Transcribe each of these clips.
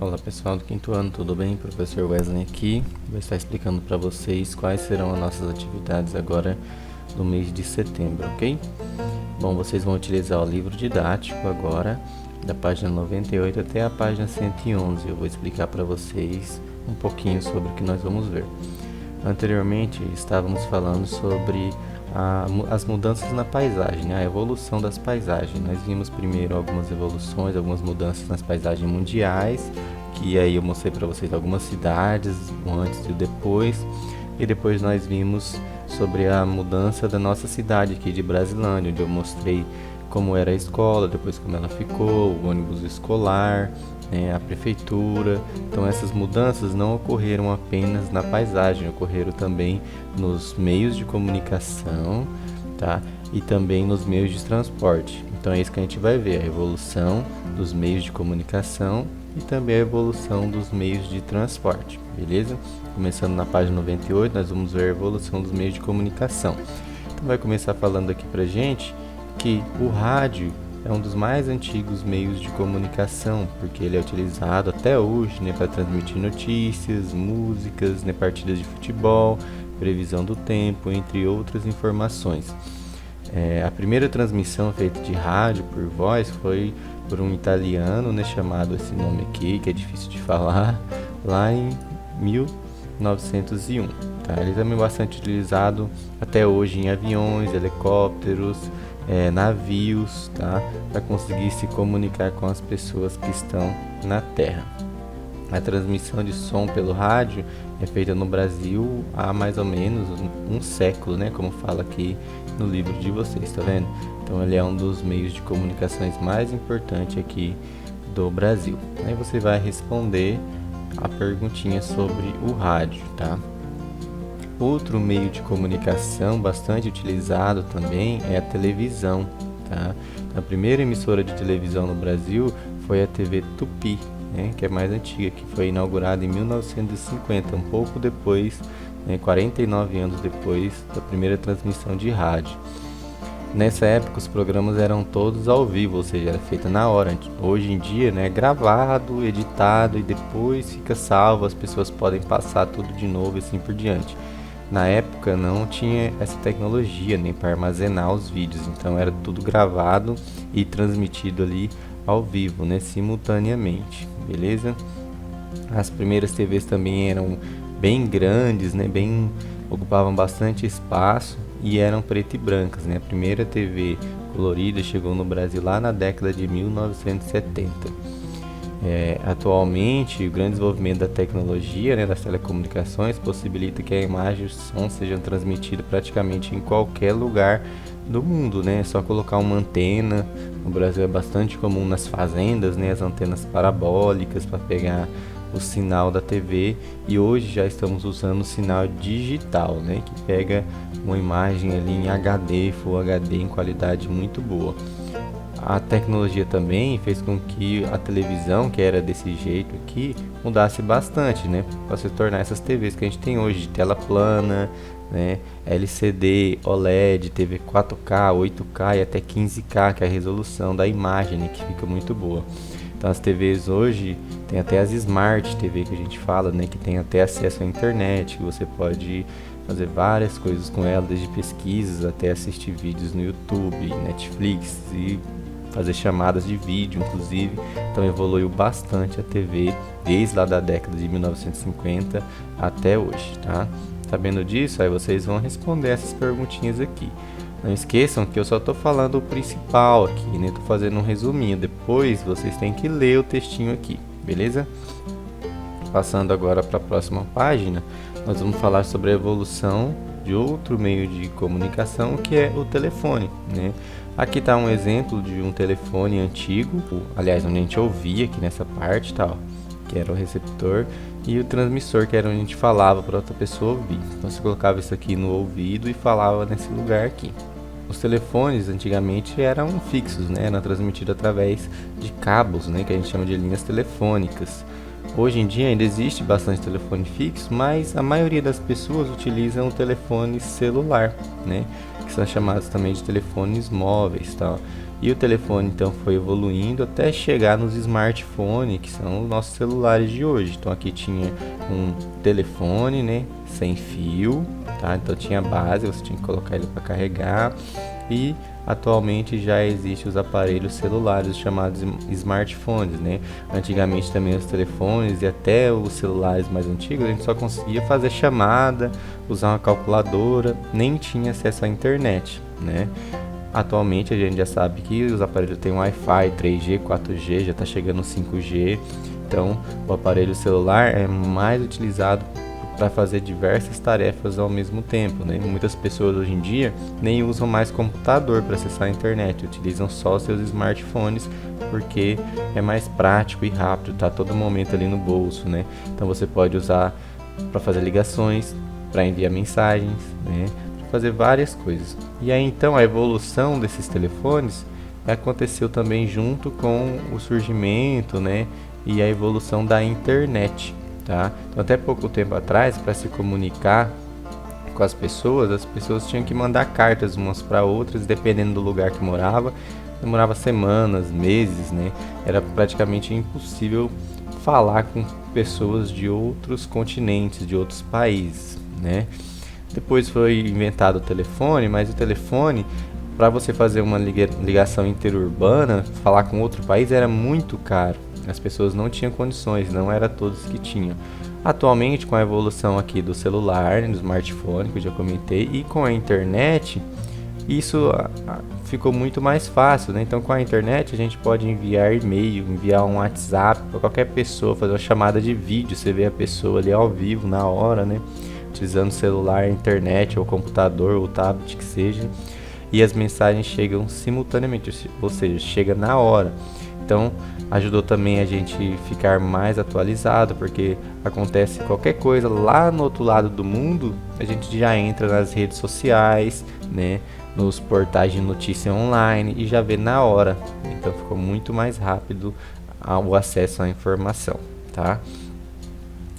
Olá pessoal do quinto ano, tudo bem? Professor Wesley aqui. Vou estar explicando para vocês quais serão as nossas atividades agora no mês de setembro, ok? Bom, vocês vão utilizar o livro didático agora, da página 98 até a página 111. Eu vou explicar para vocês um pouquinho sobre o que nós vamos ver. Anteriormente estávamos falando sobre as mudanças na paisagem, né? A evolução das paisagens. Nós vimos primeiro algumas evoluções, algumas mudanças nas paisagens mundiais, que aí eu mostrei para vocês algumas cidades, o antes e o depois, e depois nós vimos sobre a mudança da nossa cidade aqui de Brasilândia, onde eu mostrei como era a escola, depois como ela ficou, o ônibus escolar, né, a prefeitura. Então essas mudanças não ocorreram apenas na paisagem, ocorreram também nos meios de comunicação, tá? E também nos meios de transporte. Então é isso que a gente vai ver, a evolução dos meios de comunicação e também a evolução dos meios de transporte, beleza? Começando na página 98, nós vamos ver a evolução dos meios de comunicação. Então vai começar falando aqui pra gente que o rádio é um dos mais antigos meios de comunicação, porque ele é utilizado até hoje, né, para transmitir notícias, músicas, né, partidas de futebol, previsão do tempo, entre outras informações. A primeira transmissão feita de rádio por voz foi por um italiano, né, chamado esse nome aqui, que é difícil de falar, lá em 1901. Tá? Ele também é bastante utilizado até hoje em aviões, helicópteros, navios, tá? Para conseguir se comunicar com as pessoas que estão na Terra. A transmissão de som pelo rádio é feita no Brasil há mais ou menos um século, né? Como fala aqui no livro de vocês, tá vendo? Então ele é um dos meios de comunicações mais importantes aqui do Brasil. Aí você vai responder a perguntinha sobre o rádio, tá? Outro meio de comunicação bastante utilizado também é a televisão, tá? A primeira emissora de televisão no Brasil foi a TV Tupi, né, que é mais antiga, que foi inaugurada em 1950, um pouco depois, né, 49 anos depois da primeira transmissão de rádio. Nessa época os programas eram todos ao vivo, ou seja, era feita na hora. Hoje em dia, né, é gravado, editado e depois fica salvo, as pessoas podem passar tudo de novo e assim por diante. Na época não tinha essa tecnologia nem para armazenar os vídeos, então era tudo gravado e transmitido ali ao vivo, né, simultaneamente, beleza? As primeiras TVs também eram bem grandes, né, ocupavam bastante espaço e eram preto e brancas, né? A primeira TV colorida chegou no Brasil lá na década de 1970. Atualmente, o grande desenvolvimento da tecnologia, né, das telecomunicações possibilita que a imagem e o som sejam transmitidos praticamente em qualquer lugar do mundo, né? É só colocar uma antena. No Brasil é bastante comum nas fazendas, né, as antenas parabólicas para pegar o sinal da TV, e hoje já estamos usando o sinal digital, né, que pega uma imagem ali em HD, Full HD em qualidade muito boa. A tecnologia também fez com que a televisão, que era desse jeito aqui, mudasse bastante, né, para se tornar essas TVs que a gente tem hoje, de tela plana, né, LCD, OLED, TV 4K, 8K e até 15K, que é a resolução da imagem, né, que fica muito boa. Então as TVs hoje tem até as Smart TV que a gente fala, né, que tem até acesso à internet, que você pode fazer várias coisas com ela, desde pesquisas até assistir vídeos no YouTube, Netflix e fazer chamadas de vídeo, inclusive. Então evoluiu bastante a TV desde lá da década de 1950 até hoje, tá? Sabendo disso, aí vocês vão responder essas perguntinhas aqui. Não esqueçam que eu só estou falando o principal aqui, né? Estou fazendo um resuminho. Depois vocês têm que ler o textinho aqui, beleza? Passando agora para a próxima página, nós vamos falar sobre a evolução de outro meio de comunicação, que é o telefone, né? Aqui está um exemplo de um telefone antigo, aliás, onde a gente ouvia aqui nessa parte, tá, ó, que era o receptor, e o transmissor, que era onde a gente falava para outra pessoa ouvir. Então você colocava isso aqui no ouvido e falava nesse lugar aqui. Os telefones antigamente eram fixos, né? Eram transmitidos através de cabos, né? Que a gente chama de linhas telefônicas. Hoje em dia ainda existe bastante telefone fixo, mas a maioria das pessoas utilizam o telefone celular, né? Que são chamados também de telefones móveis, tal. E o telefone então foi evoluindo até chegar nos smartphones, que são os nossos celulares de hoje. Então aqui tinha um telefone, né, sem fio, tá? Então tinha a base, você tinha que colocar ele para carregar. E atualmente já existem os aparelhos celulares chamados smartphones, né? Antigamente também os telefones e até os celulares mais antigos a gente só conseguia fazer chamada, usar uma calculadora, nem tinha acesso à internet, né? Atualmente a gente já sabe que os aparelhos têm Wi-Fi, 3G, 4G, já está chegando no 5G. Então o aparelho celular é mais utilizado para fazer diversas tarefas ao mesmo tempo, né? Muitas pessoas hoje em dia nem usam mais computador para acessar a internet, utilizam só seus smartphones porque é mais prático e rápido, tá todo momento ali no bolso, né? Então você pode usar para fazer ligações, para enviar mensagens, né? Para fazer várias coisas. E aí então a evolução desses telefones aconteceu também junto com o surgimento, né? E a evolução da internet. Tá? Então, até pouco tempo atrás, para se comunicar com as pessoas tinham que mandar cartas umas para outras, dependendo do lugar que morava, demorava semanas, meses, né? Era praticamente impossível falar com pessoas de outros continentes, de outros países, né? Depois foi inventado o telefone, mas o telefone, para você fazer uma ligação interurbana, falar com outro país, era muito caro. As pessoas não tinham condições, não era todos que tinham. Atualmente, com a evolução aqui do celular, do smartphone, que eu já comentei, e com a internet, isso ficou muito mais fácil, né? Então, com a internet, a gente pode enviar e-mail, enviar um WhatsApp para qualquer pessoa, fazer uma chamada de vídeo, você vê a pessoa ali ao vivo, na hora, né? Utilizando o celular, internet, ou computador, ou tablet, que seja. E as mensagens chegam simultaneamente, ou seja, chega na hora. Então, ajudou também a gente ficar mais atualizado, porque acontece qualquer coisa lá no outro lado do mundo, a gente já entra nas redes sociais, né, nos portais de notícia online e já vê na hora. Então ficou muito mais rápido o acesso à informação, tá?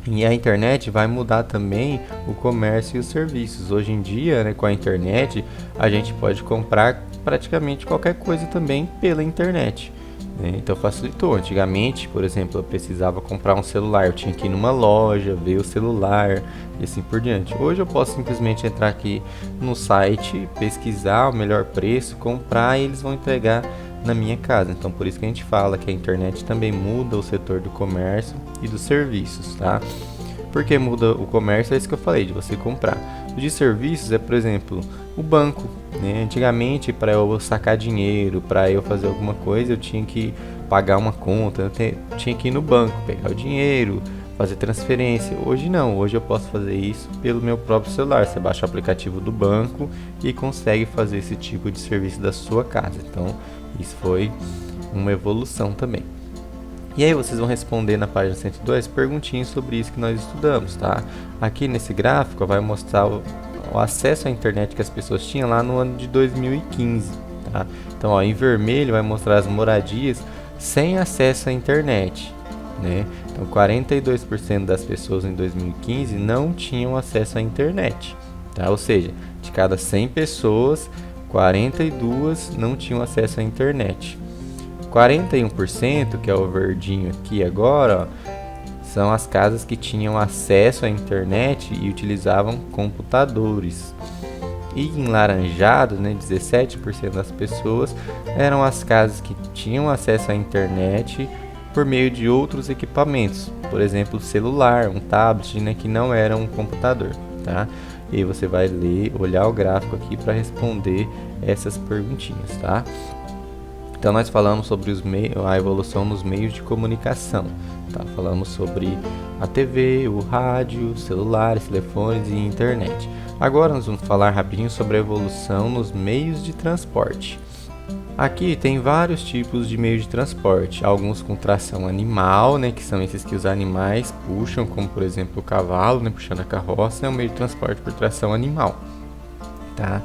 E a internet vai mudar também o comércio e os serviços. Hoje em dia, né, com a internet, a gente pode comprar praticamente qualquer coisa também pela internet. Então facilitou. Antigamente, por exemplo, eu precisava comprar um celular, eu tinha que ir numa loja, ver o celular e assim por diante. Hoje eu posso simplesmente entrar aqui no site, pesquisar o melhor preço, comprar e eles vão entregar na minha casa. Então por isso que a gente fala que a internet também muda o setor do comércio e dos serviços, tá? Porque muda o comércio, é isso que eu falei, de você comprar. O de serviços é, por exemplo, o banco, né? Antigamente, para eu sacar dinheiro, para eu fazer alguma coisa, eu tinha que pagar uma conta, eu tinha que ir no banco, pegar o dinheiro, fazer transferência. Hoje não, hoje eu posso fazer isso pelo meu próprio celular. Você baixa o aplicativo do banco e consegue fazer esse tipo de serviço da sua casa. Então, isso foi uma evolução também. E aí vocês vão responder na página 102 perguntinhas sobre isso que nós estudamos, tá? Aqui nesse gráfico vai mostrar o acesso à internet que as pessoas tinham lá no ano de 2015, tá? Então, ó, em vermelho vai mostrar as moradias sem acesso à internet, né? Então, 42% das pessoas em 2015 não tinham acesso à internet, tá? Ou seja, de cada 100 pessoas, 42 não tinham acesso à internet. 41%, que é o verdinho aqui agora, ó, são as casas que tinham acesso à internet e utilizavam computadores. E em laranjado, né, 17% das pessoas eram as casas que tinham acesso à internet por meio de outros equipamentos, por exemplo, celular, um tablet, né, que não era um computador, tá? E aí você vai ler, olhar o gráfico aqui para responder essas perguntinhas, tá? Então nós falamos sobre a evolução nos meios de comunicação, tá? Falamos sobre a TV, o rádio, celulares, telefones e internet. Agora nós vamos falar rapidinho sobre a evolução nos meios de transporte. Aqui tem vários tipos de meios de transporte, alguns com tração animal, né, que são esses que os animais puxam, como por exemplo o cavalo, né, puxando a carroça, é um meio de transporte por tração animal, tá?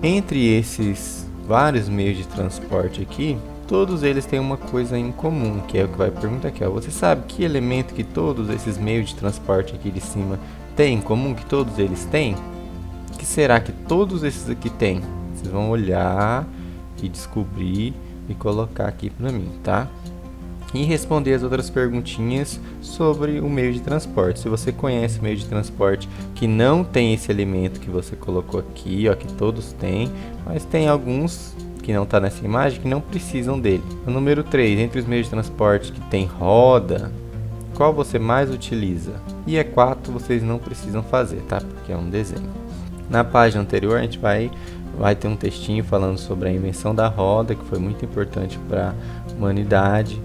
Entre esses vários meios de transporte aqui, todos eles têm uma coisa em comum, que é o que vai perguntar aqui, ó. Você sabe que elemento que todos esses meios de transporte aqui de cima têm em comum, que todos eles têm? O que será que todos esses aqui têm? Vocês vão olhar e descobrir e colocar aqui para mim, tá? E responder as outras perguntinhas sobre o meio de transporte. Se você conhece o meio de transporte que não tem esse elemento que você colocou aqui, ó, que todos têm, mas tem alguns que não está nessa imagem que não precisam dele. O número 3, entre os meios de transporte que tem roda, qual você mais utiliza? E 4 vocês não precisam fazer, tá? Porque é um desenho. Na página anterior a gente vai ter um textinho falando sobre a invenção da roda, que foi muito importante para a humanidade.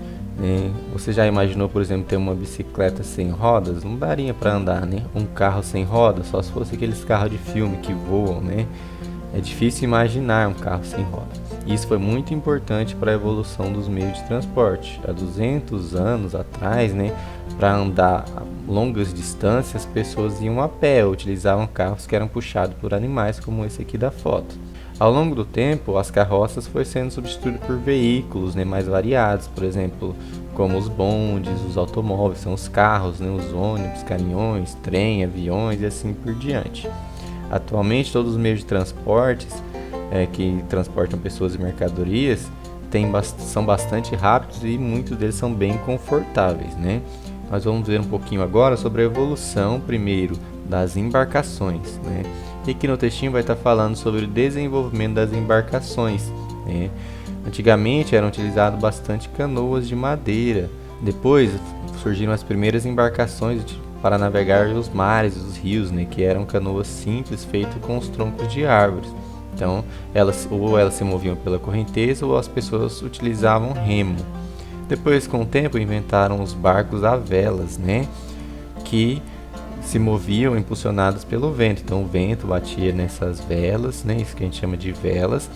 Você já imaginou, por exemplo, ter uma bicicleta sem rodas? Não daria para andar, né? Um carro sem rodas, só se fosse aqueles carros de filme que voam, né? É difícil imaginar um carro sem rodas. Isso foi muito importante para a evolução dos meios de transporte. Há 200 anos atrás, né, para andar a longas distâncias, as pessoas iam a pé, utilizavam carros que eram puxados por animais, como esse aqui da foto. Ao longo do tempo, as carroças foram sendo substituídas por veículos, né, mais variados, por exemplo, como os bondes, os automóveis, são os carros, né, os ônibus, caminhões, trem, aviões e assim por diante. Atualmente, todos os meios de transportes que transportam pessoas e mercadorias são bastante rápidos e muitos deles são bem confortáveis, né? Nós vamos ver um pouquinho agora sobre a evolução, primeiro, das embarcações, né? E aqui no textinho vai estar falando sobre o desenvolvimento das embarcações, né? Antigamente eram utilizadas bastante canoas de madeira. Depois surgiram as primeiras embarcações para navegar os mares, os rios, né? Que eram canoas simples feitas com os troncos de árvores. Então, elas se moviam pela correnteza ou as pessoas utilizavam remo. Depois, com o tempo, inventaram os barcos a velas, né? Que se moviam impulsionados pelo vento. Então, o vento batia nessas velas, né? Isso que a gente chama de velas,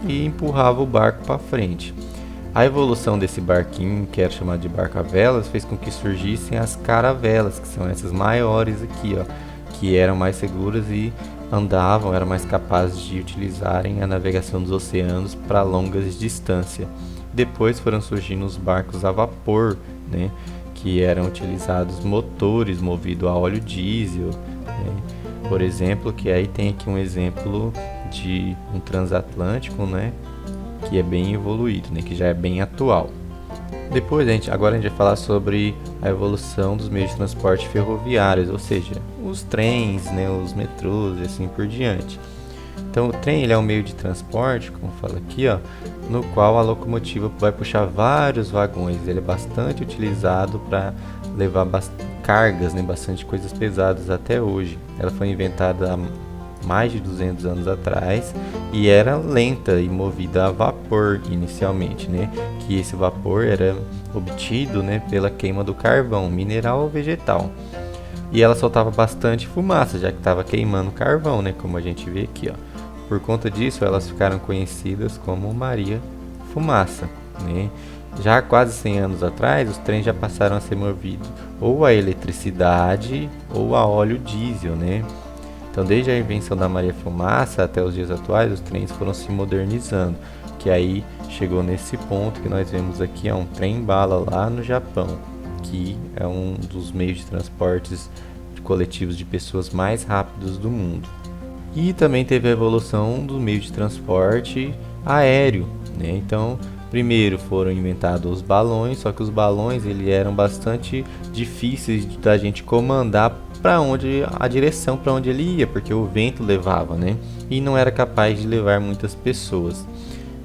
e empurrava o barco para frente. A evolução desse barquinho, que era chamado de barco a velas, fez com que surgissem as caravelas, que são essas maiores aqui, ó, que eram mais seguras e eram mais capazes de utilizarem a navegação dos oceanos para longas distâncias. Depois foram surgindo os barcos a vapor, né, que eram utilizados motores movidos a óleo diesel, né, por exemplo, que aí tem aqui um exemplo de um transatlântico, né, que é bem evoluído, né, que já é bem atual. Depois agora a gente vai falar sobre a evolução dos meios de transporte ferroviários, ou seja, os trens, né, os metrôs e assim por diante. Então o trem ele é um meio de transporte, como fala aqui, ó, no qual a locomotiva vai puxar vários vagões. Ele é bastante utilizado para levar cargas, né, bastante coisas pesadas até hoje. Ela foi inventada há mais de 200 anos atrás e era lenta e movida a vapor inicialmente, né? Que esse vapor era obtido, né, pela queima do carvão, mineral ou vegetal. E ela soltava bastante fumaça, já que estava queimando carvão, né, como a gente vê aqui, ó. Por conta disso, elas ficaram conhecidas como Maria Fumaça, né? Já há quase 100 anos atrás, os trens já passaram a ser movidos ou a eletricidade ou a óleo diesel, né? Então, desde a invenção da Maria Fumaça até os dias atuais, os trens foram se modernizando, que aí chegou nesse ponto que nós vemos aqui, é um trem-bala lá no Japão, que é um dos meios de transportes coletivos de pessoas mais rápidos do mundo. E também teve a evolução do meio de transporte aéreo, né? Então, primeiro foram inventados os balões, só que os balões eram bastante difíceis da gente comandar para onde a direção para onde ele ia, porque o vento levava, né? E não era capaz de levar muitas pessoas.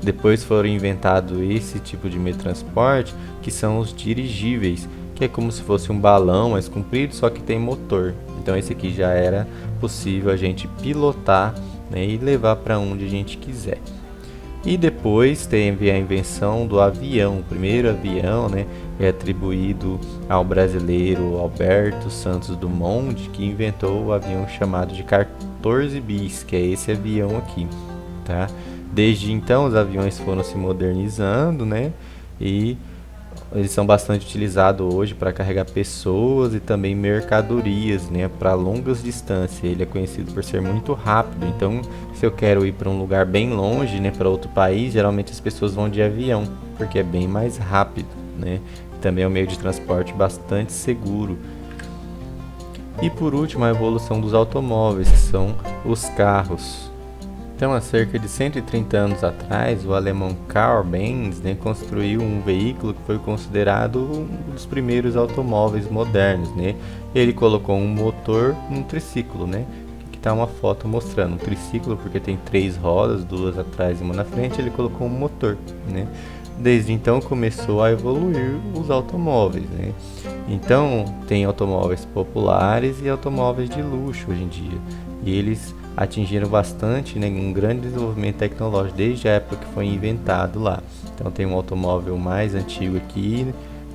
Depois foram inventados esse tipo de meio de transporte, que são os dirigíveis, que é como se fosse um balão mais comprido, só que tem motor. Então esse aqui já era possível a gente pilotar, né, e levar para onde a gente quiser. E depois teve a invenção do avião. O primeiro avião, né, é atribuído ao brasileiro Alberto Santos Dumont, que inventou o avião chamado de 14 bis, que é esse avião aqui, tá? Desde então os aviões foram se modernizando, né, e eles são bastante utilizados hoje para carregar pessoas e também mercadorias, né, para longas distâncias. Ele é conhecido por ser muito rápido. Então, se eu quero ir para um lugar bem longe, né, para outro país, geralmente as pessoas vão de avião. porque é bem mais rápido, né? Também é um meio de transporte bastante seguro. E por último, a evolução dos automóveis, que são os carros. Então, há cerca de 130 anos atrás, o alemão Karl Benz, né, construiu um veículo que foi considerado um dos primeiros automóveis modernos, né? Ele colocou um motor num triciclo, né? Aqui está uma foto mostrando um triciclo, porque tem 3 rodas, 2 atrás e uma na frente. Ele colocou um motor, né? Desde então começou a evoluir os automóveis, né? Então, tem automóveis populares e automóveis de luxo hoje em dia. E eles atingiram bastante, né, um grande desenvolvimento tecnológico desde a época que foi inventado lá. Então tem um automóvel mais antigo aqui,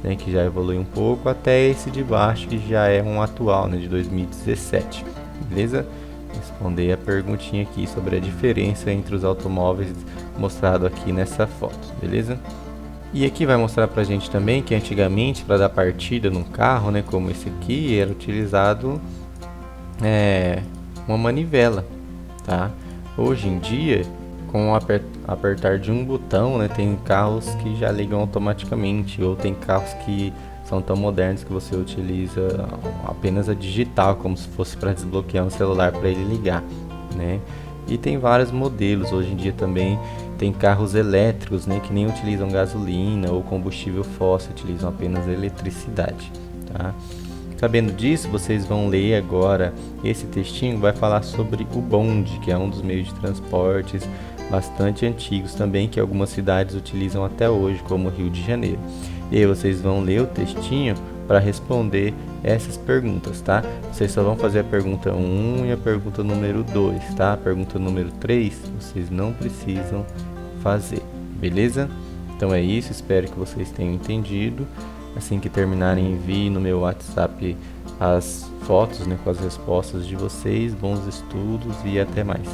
né, que já evoluiu um pouco, até esse de baixo que já é um atual, né, de 2017. Beleza? Responder a perguntinha aqui sobre a diferença entre os automóveis mostrado aqui nessa foto, beleza? E aqui vai mostrar pra gente também que antigamente, para dar partida num carro, né, como esse aqui, era utilizado uma manivela, tá? Hoje em dia, com o apertar de um botão, né, tem carros que já ligam automaticamente, ou tem carros que são tão modernos que você utiliza apenas a digital, como se fosse para desbloquear um celular para ele ligar, né? E tem vários modelos. Hoje em dia também tem carros elétricos, né, que nem utilizam gasolina ou combustível fóssil, utilizam apenas eletricidade, tá? Sabendo disso, vocês vão ler agora esse textinho, vai falar sobre o bonde, que é um dos meios de transportes bastante antigos também, que algumas cidades utilizam até hoje, como o Rio de Janeiro. E aí vocês vão ler o textinho para responder essas perguntas, tá? Vocês só vão fazer a pergunta 1 e a pergunta número 2, tá? A pergunta número 3, vocês não precisam fazer, beleza? Então é isso, espero que vocês tenham entendido. Assim que terminarem, envie no meu WhatsApp as fotos, né, com as respostas de vocês. Bons estudos e até mais.